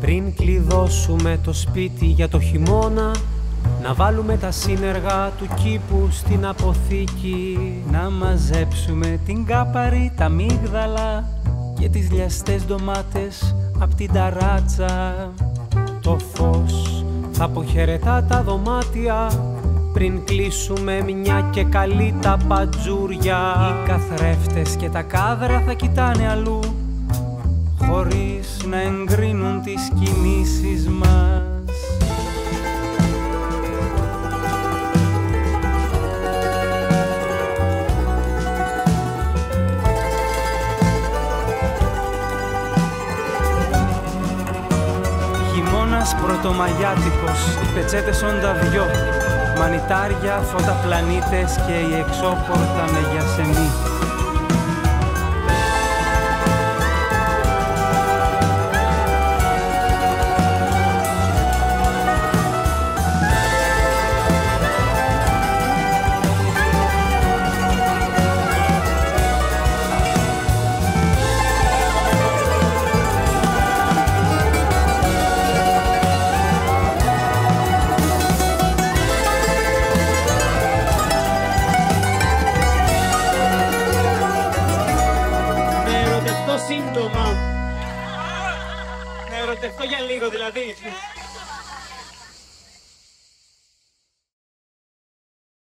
Πριν κλειδώσουμε το σπίτι για το χειμώνα, να βάλουμε τα σύνεργα του κήπου στην αποθήκη. Να μαζέψουμε την κάπαρη, τα μίγδαλα και τις λιαστές ντομάτες απ' την ταράτσα. Το φως θα αποχαιρετά τα δωμάτια πριν κλείσουμε μια και καλή τα πατζούρια. Οι καθρέφτες και τα κάδρα θα κοιτάνε αλλού, χωρίς να εγκρίνουν τις κινήσεις μας. Χειμώνας πρωτομαγιάτικος, οι πετσέτες ονταδιό, μανιτάρια, φωταπλανήτες και η εξώπορτα με γιασεμί. Σύντομα. Να ερωτευτώ για λίγο δηλαδή.